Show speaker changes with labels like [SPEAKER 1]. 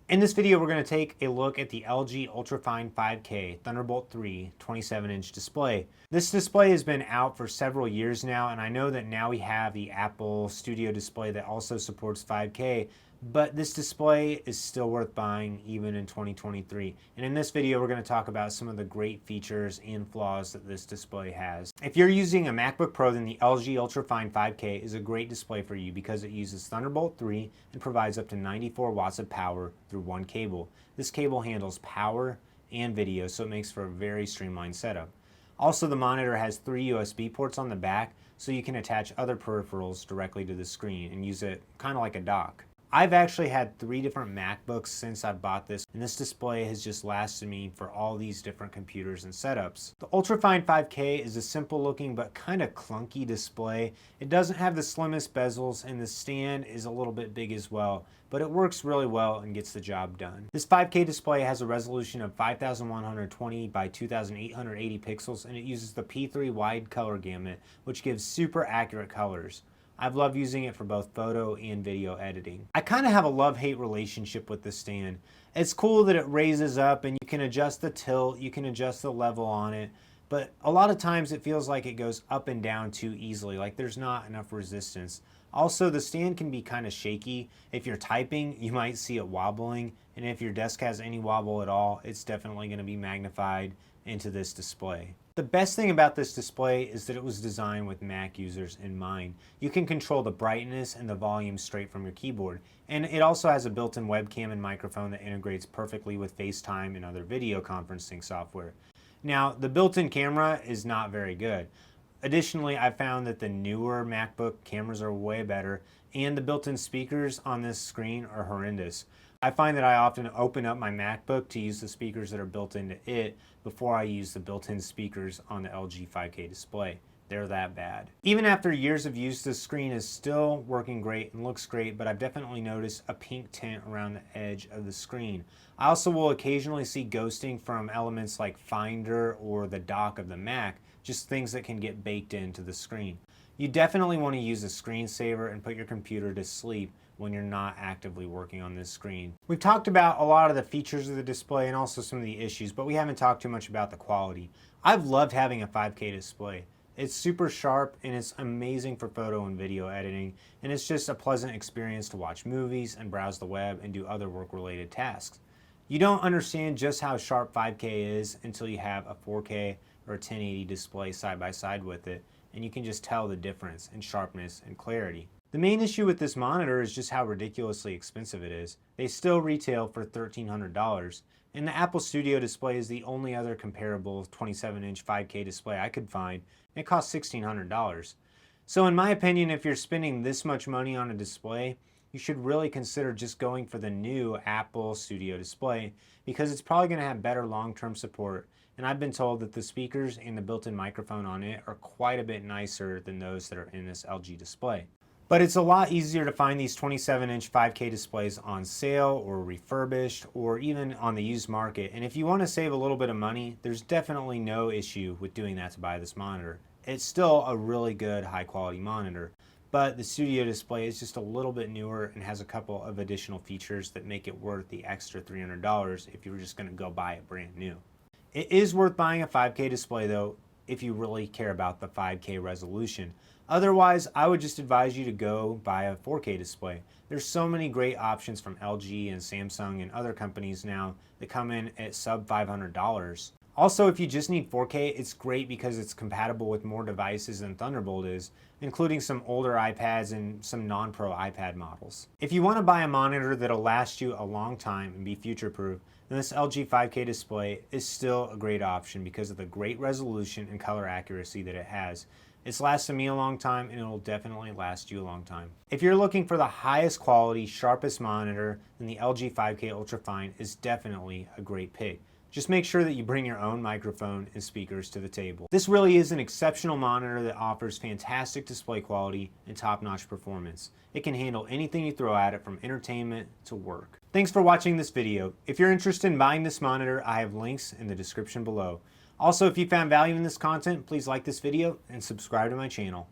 [SPEAKER 1] In this video, we're going to take a look at the LG Ultrafine 5K Thunderbolt 3 27-inch display. This display has been out for several years now, and I know that now we have the Apple Studio display that also supports 5K, but this display is still worth buying even in 2023. And in this video, we're going to talk about some of the great features and flaws that this display has. If you're using a MacBook Pro, then the LG Ultrafine 5K is a great display for you because it uses Thunderbolt 3 and provides up to 94 watts of power through one cable. This cable handles power and video, so it makes for a very streamlined setup. Also, the monitor has 3 USB ports on the back, so you can attach other peripherals directly to the screen and use it kind of like a dock. I've actually had 3 different MacBooks since I bought this, and this display has just lasted me for all these different computers and setups. The Ultrafine 5K is a simple looking but kind of clunky display. It doesn't have the slimmest bezels, and the stand is a little bit big as well, but it works really well and gets the job done. This 5K display has a resolution of 5120 by 2880 pixels, and it uses the P3 wide color gamut, which gives super accurate colors. I've loved using it for both photo and video editing. I kind of have a love-hate relationship with this stand. It's cool that it raises up and you can adjust the tilt, you can adjust the level on it, but a lot of times it feels like it goes up and down too easily, like there's not enough resistance. Also, the stand can be kind of shaky. If you're typing, you might see it wobbling, and if your desk has any wobble at all, it's definitely going to be magnified into this display. The best thing about this display is that it was designed with Mac users in mind. You can control the brightness and the volume straight from your keyboard, and it also has a built-in webcam and microphone that integrates perfectly with FaceTime and other video conferencing software. Now, the built-in camera is not very good. Additionally, I found that the newer MacBook cameras are way better, and the built-in speakers on this screen are horrendous. I find that I often open up my MacBook to use the speakers that are built into it before I use the built-in speakers on the LG 5K display. They're that bad. Even after years of use, this screen is still working great and looks great, but I've definitely noticed a pink tint around the edge of the screen. I also will occasionally see ghosting from elements like Finder or the dock of the Mac, just things that can get baked into the screen. You definitely want to use a screensaver and put your computer to sleep when you're not actively working on this screen. We've talked about a lot of the features of the display and also some of the issues, but we haven't talked too much about the quality. I've loved having a 5K display. It's super sharp and it's amazing for photo and video editing, and it's just a pleasant experience to watch movies and browse the web and do other work-related tasks. You don't understand just how sharp 5K is until you have a 4K or a 1080 display side by side with it, and you can just tell the difference in sharpness and clarity. The main issue with this monitor is just how ridiculously expensive it is. They still retail for $1,300, and the Apple Studio display is the only other comparable 27-inch 5K display I could find, and it costs $1,600. So in my opinion, if you're spending this much money on a display, you should really consider just going for the new Apple Studio display because it's probably going to have better long-term support, and I've been told that the speakers and the built-in microphone on it are quite a bit nicer than those that are in this LG display. But it's a lot easier to find these 27-inch 5K displays on sale or refurbished or even on the used market. And if you want to save a little bit of money, there's definitely no issue with doing that to buy this monitor. It's still a really good high quality monitor, but the Studio display is just a little bit newer and has a couple of additional features that make it worth the extra $300 if you were just going to go buy it brand new. It is worth buying a 5K display though if you really care about the 5K resolution. Otherwise, I would just advise you to go buy a 4K display. There's so many great options from LG and Samsung and other companies now that come in at sub $500. Also, if you just need 4K, it's great because it's compatible with more devices than Thunderbolt is, including some older iPads and some non-pro iPad models. If you want to buy a monitor that'll last you a long time and be future-proof, then this LG 5K display is still a great option because of the great resolution and color accuracy that it has. It's lasted me a long time and it'll definitely last you a long time. If you're looking for the highest quality, sharpest monitor, then the LG 5K Ultrafine is definitely a great pick. Just make sure that you bring your own microphone and speakers to the table. This really is an exceptional monitor that offers fantastic display quality and top-notch performance. It can handle anything you throw at it from entertainment to work. Thanks for watching this video. If you're interested in buying this monitor, I have links in the description below. Also, if you found value in this content, please like this video and subscribe to my channel.